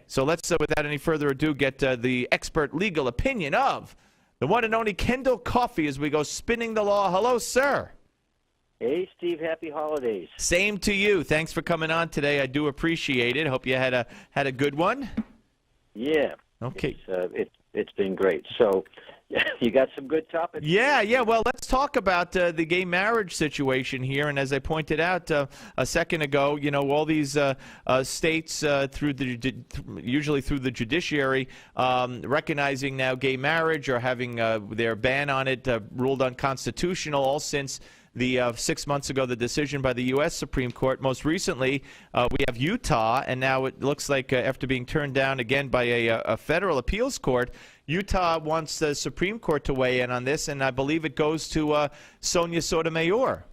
So let's, without any further ado, get the expert legal opinion of the one and only Kendall Coffey as we go spinning the law. Hello, sir. Hey, Steve. Happy holidays. Same to you. Thanks for coming on today. I do appreciate it. Hope you had a good one. Yeah. Okay. It's been great. So, you got some good topics. Yeah. Well, let's talk about the gay marriage situation here. And as I pointed out a second ago, you know, all these states usually through the judiciary recognizing now gay marriage or having their ban on it ruled unconstitutional, all since the 6 months ago, the decision by the U.S. Supreme Court. Most recently, we have Utah, and now it looks like after being turned down again by a federal appeals court, Utah wants the Supreme Court to weigh in on this, and I believe it goes to Sonia Sotomayor.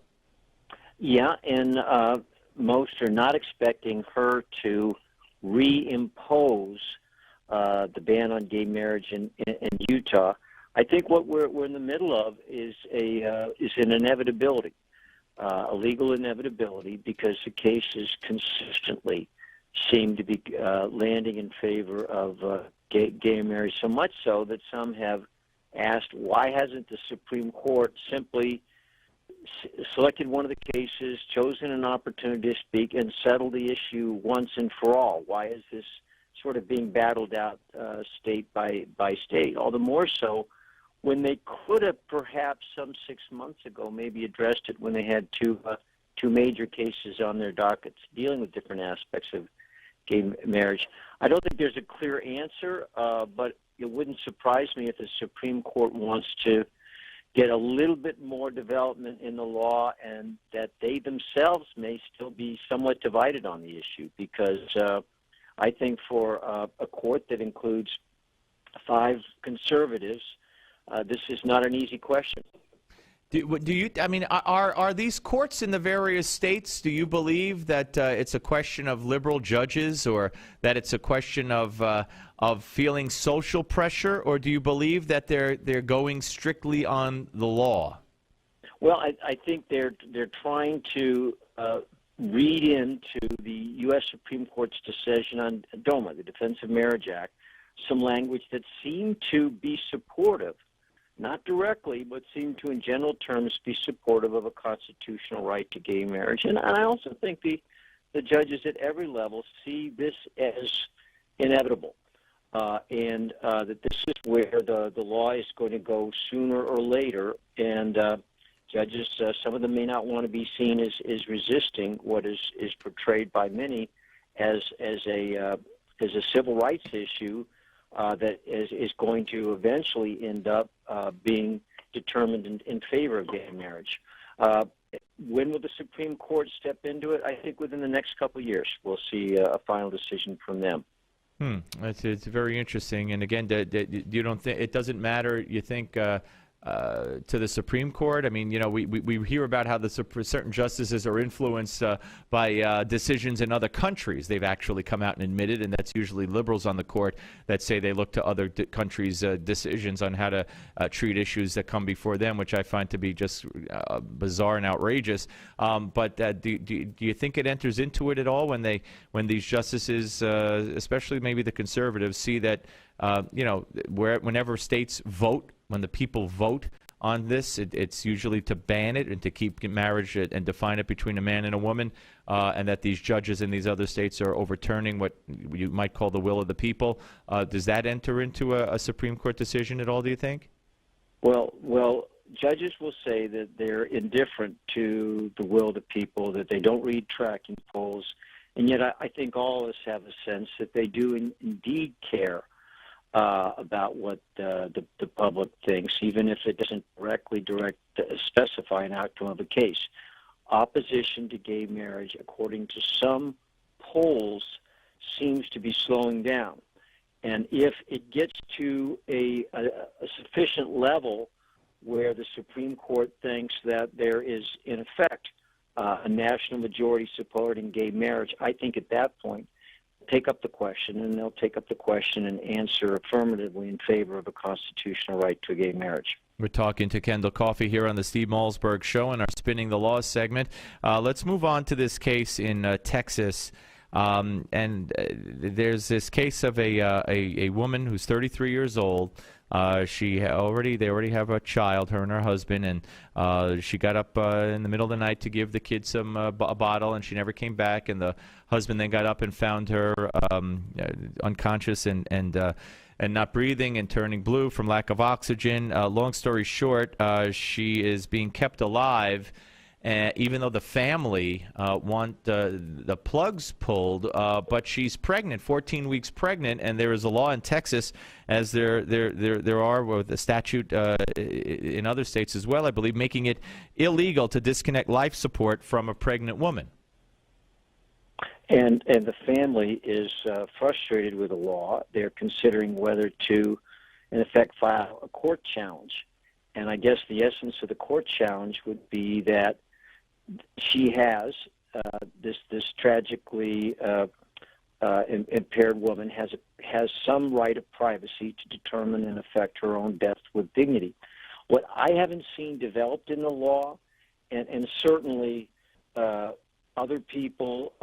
Yeah, and most are not expecting her to reimpose the ban on gay marriage in Utah. I think what we're in the middle of is an inevitability, a legal inevitability, because the cases consistently seem to be landing in favor of gay marriage, so much so that some have asked, why hasn't the Supreme Court simply selected one of the cases, chosen an opportunity to speak, and settled the issue once and for all? Why is this sort of being battled out state by state? All the more so when they could have perhaps some 6 months ago maybe addressed it when they had two major cases on their dockets dealing with different aspects of gay marriage. I don't think there's a clear answer, but it wouldn't surprise me if the Supreme Court wants to get a little bit more development in the law, and that they themselves may still be somewhat divided on the issue, because I think for a court that includes 5 conservatives, this is not an easy question. Do you? I mean, are these courts in the various states? Do you believe that it's a question of liberal judges, or that it's a question of feeling social pressure, or do you believe that they're going strictly on the law? Well, I think they're trying to read into the U.S. Supreme Court's decision on DOMA, the Defense of Marriage Act, some language that seemed to be supportive. Not directly, but seem to, in general terms, be supportive of a constitutional right to gay marriage. And I also think the judges at every level see this as inevitable, and that this is where the law is going to go sooner or later. And judges, some of them may not want to be seen as resisting what is portrayed by many as a civil rights issue that is going to eventually end up being determined in favor of gay marriage. When will the Supreme Court step into it? I think within the next couple of years we'll see a final decision from them. It's very interesting. And again, you don't think it doesn't matter? You think to the Supreme Court? I mean, you know, we hear about how certain justices are influenced by decisions in other countries. They've actually come out and admitted, and that's usually liberals on the court that say they look to other countries' decisions on how to treat issues that come before them, which I find to be just bizarre and outrageous. But do you think it enters into it at all when these justices, especially maybe the conservatives, see that whenever states vote, when the people vote on this, it's usually to ban it and to keep marriage and define it between a man and a woman, and that these judges in these other states are overturning what you might call the will of the people. Does that enter into a Supreme Court decision at all, do you think? Well, judges will say that they're indifferent to the will of the people, that they don't read tracking polls, and yet I think all of us have a sense that they do indeed care about what the public thinks, even if it doesn't directly specify an outcome of a case. Opposition to gay marriage, according to some polls, seems to be slowing down. And if it gets to a sufficient level where the Supreme Court thinks that there is, in effect, a national majority supporting gay marriage, I think at that point take up the question, and they'll take up the question and answer affirmatively in favor of a constitutional right to gay marriage. We're talking to Kendall Coffey here on the Steve Malzberg Show in our Spinning the Law segment. Let's move on to this case in Texas. There's this case of a woman who's 33 years old. They already have a child, her and her husband, and she got up in the middle of the night to give the kid a bottle, and she never came back. And the husband then got up and found her unconscious and not breathing and turning blue from lack of oxygen. Long story short, she is being kept alive. Even though the family want the plugs pulled, but she's pregnant, 14 weeks pregnant, and there is a law in Texas, as there are with the statute in other states as well, I believe, making it illegal to disconnect life support from a pregnant woman. And the family is frustrated with the law. They're considering whether to, in effect, file a court challenge. And I guess the essence of the court challenge would be that she has this tragically impaired woman has some right of privacy to determine and affect her own death with dignity. What I haven't seen developed in the law, and certainly other people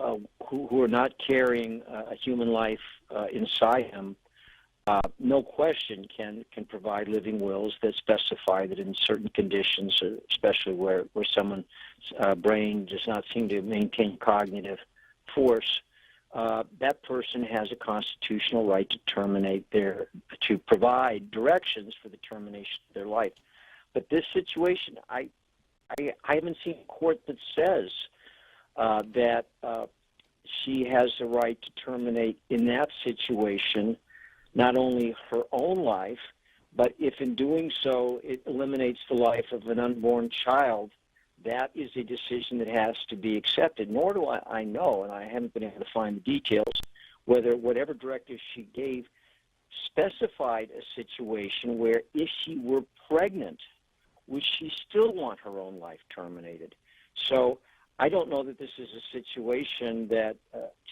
who are not carrying a human life inside them, no question can provide living wills that specify that in certain conditions, especially where someone's brain does not seem to maintain cognitive force, that person has a constitutional right to provide directions for the termination of their life. But this situation, I haven't seen a court that says that she has the right to terminate in that situation not only her own life, but if in doing so it eliminates the life of an unborn child, that is a decision that has to be accepted. Nor do I know, and I haven't been able to find the details, whether whatever directive she gave specified a situation where if she were pregnant, would she still want her own life terminated? So I don't know that this is a situation that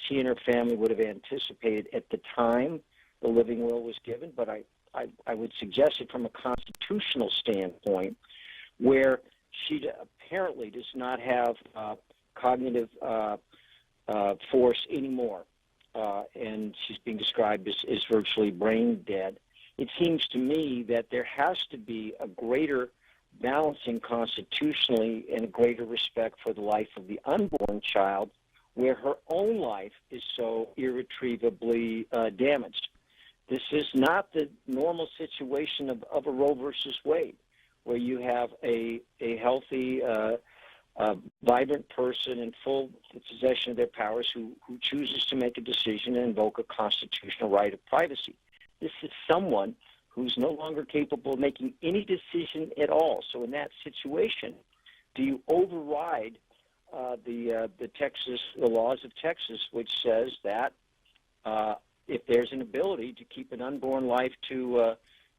she and her family would have anticipated at the time the living will was given, but I would suggest it from a constitutional standpoint where she apparently does not have cognitive force anymore, and she's being described as virtually brain dead. It seems to me that there has to be a greater balancing constitutionally and a greater respect for the life of the unborn child where her own life is so irretrievably damaged. This is not the normal situation of a Roe versus Wade, where you have a healthy, vibrant person in full possession of their powers who chooses to make a decision and invoke a constitutional right of privacy. This is someone who's no longer capable of making any decision at all. So in that situation, do you override the laws of Texas, which says that if there's an ability to keep an unborn life to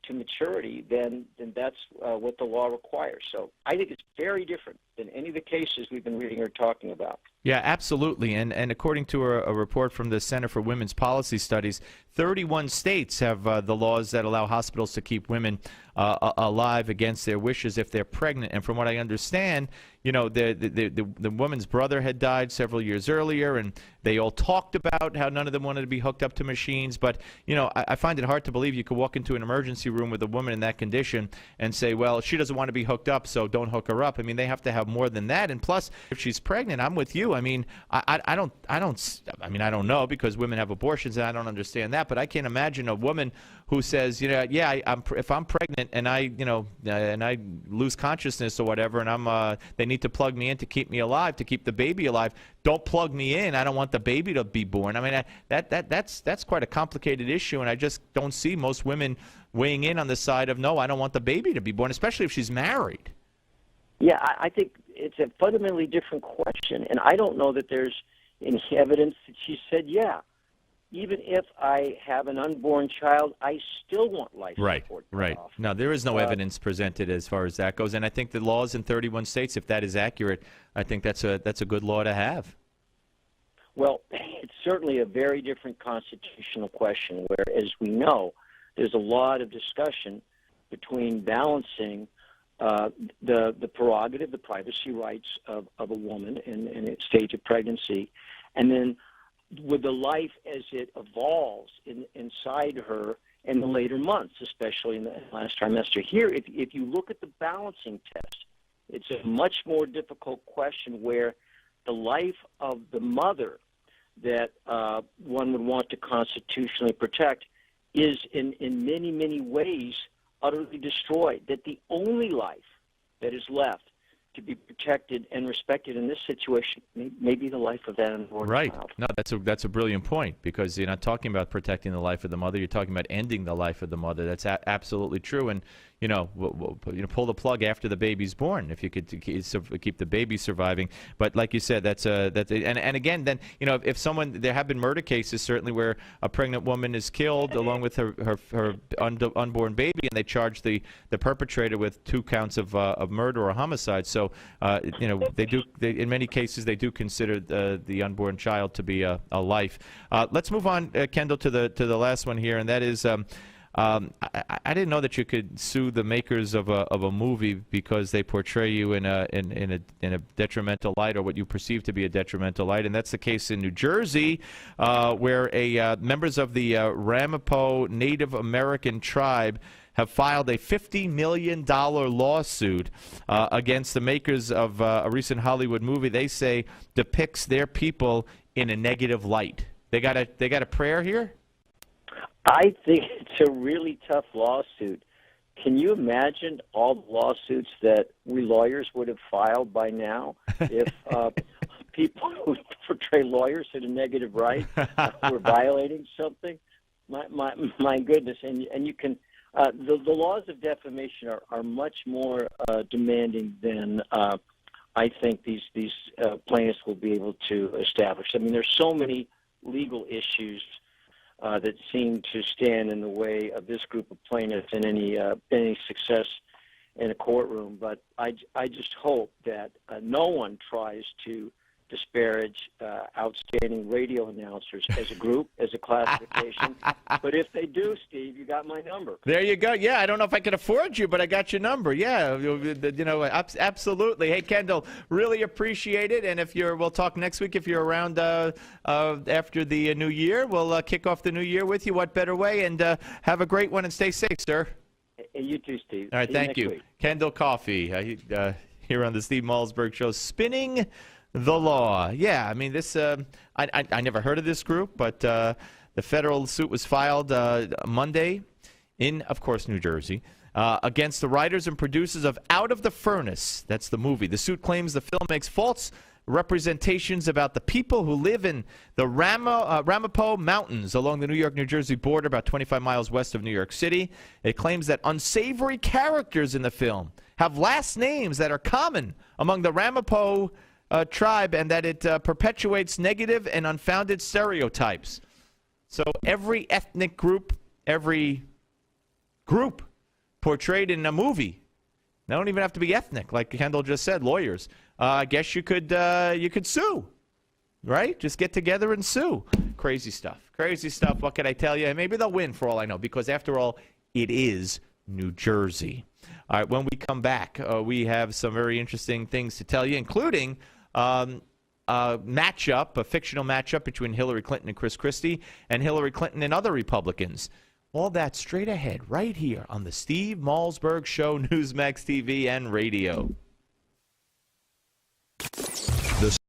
maturity, then that's what the law requires. So I think it's very different than any of the cases we've been reading or talking about. Yeah, absolutely. And according to a report from the Center for Women's Policy Studies, 31 states have the laws that allow hospitals to keep women alive against their wishes if they're pregnant. And from what I understand, you know, the woman's brother had died several years earlier, and they all talked about how none of them wanted to be hooked up to machines. But, you know, I find it hard to believe you could walk into an emergency room with a woman in that condition and say, well, she doesn't want to be hooked up, so don't hook her up. I mean, they have to have more than that. And plus, if she's pregnant, I'm with you. I mean, I don't know, because women have abortions and I don't understand that. But I can't imagine a woman who says, you know, yeah, if I'm pregnant and I lose consciousness or whatever, and they need to plug me in to keep me alive, to keep the baby alive. Don't plug me in. I don't want the baby to be born. I mean, that's quite a complicated issue, and I just don't see most women weighing in on the side of, no, I don't want the baby to be born, especially if she's married. Yeah, I think it's a fundamentally different question, and I don't know that there's any evidence that she said, yeah, even if I have an unborn child, I still want life support. Right. Off. No, there is no evidence presented as far as that goes, and I think the laws in 31 states, if that is accurate, I think that's a good law to have. Well, it's certainly a very different constitutional question where, as we know, there's a lot of discussion between balancing the prerogative, the privacy rights of a woman in a stage of pregnancy, and then with the life as it evolves inside her in the later months, especially in the last trimester. Here, if you look at the balancing test, it's a much more difficult question where the life of the mother that one would want to constitutionally protect is in many, many ways utterly destroyed, that the only life that is left to be protected and respected in this situation may be the life of that unborn child. No, that's a brilliant point, because you're not talking about protecting the life of the mother. You're talking about ending the life of the mother. That's absolutely true. And we'll pull the plug after the baby's born if you could keep the baby surviving. But like you said, and again, then if someone, there have been murder cases certainly where a pregnant woman is killed along with her unborn baby, and they charge the perpetrator with 2 counts of murder or homicide. So in many cases they do consider the unborn child to be a life. Let's move on, Kendall, to the last one here, and that is. I didn't know that you could sue the makers of a movie because they portray you in a detrimental light, or what you perceive to be a detrimental light, and that's the case in New Jersey, where members of the Ramapo Native American tribe have filed a $50 million lawsuit against the makers of a recent Hollywood movie they say depicts their people in a negative light. They got a prayer here? I think it's a really tough lawsuit. Can you imagine all the lawsuits that we lawyers would have filed by now if people who portray lawyers in a negative light were violating something? My goodness! And you can the laws of defamation are much more demanding than I think these plaintiffs will be able to establish. I mean, there's so many legal issues that seem to stand in the way of this group of plaintiffs and any success in a courtroom. But I just hope that no one tries to disparage outstanding radio announcers as a group, as a classification. But if they do, Steve, you got my number. There you go. Yeah, I don't know if I can afford you, but I got your number. Yeah, absolutely. Hey, Kendall, really appreciate it. And we'll talk next week if you're around after the new year. We'll kick off the new year with you. What better way? And have a great one and stay safe, sir. And you too, Steve. All right, See thank you. Week. Kendall Coffey here on the Steve Malzberg Show, spinning the law. Yeah, I mean, this, I never heard of this group, but the federal suit was filed Monday in, of course, New Jersey, against the writers and producers of Out of the Furnace. That's the movie. The suit claims the film makes false representations about the people who live in the Ramapo Mountains along the New York-New Jersey border, about 25 miles west of New York City. It claims that unsavory characters in the film have last names that are common among the Ramapo tribe, and that it perpetuates negative and unfounded stereotypes. So every ethnic group, every group portrayed in a movie, they don't even have to be ethnic, like Kendall just said, lawyers. I guess you could sue, right? Just get together and sue. Crazy stuff. Crazy stuff. What can I tell you? Maybe they'll win for all I know, because after all, it is New Jersey. All right, when we come back, we have some very interesting things to tell you, including a fictional matchup between Hillary Clinton and Chris Christie, and Hillary Clinton and other Republicans. All that straight ahead, right here on the Steve Malzberg Show, Newsmax TV and radio.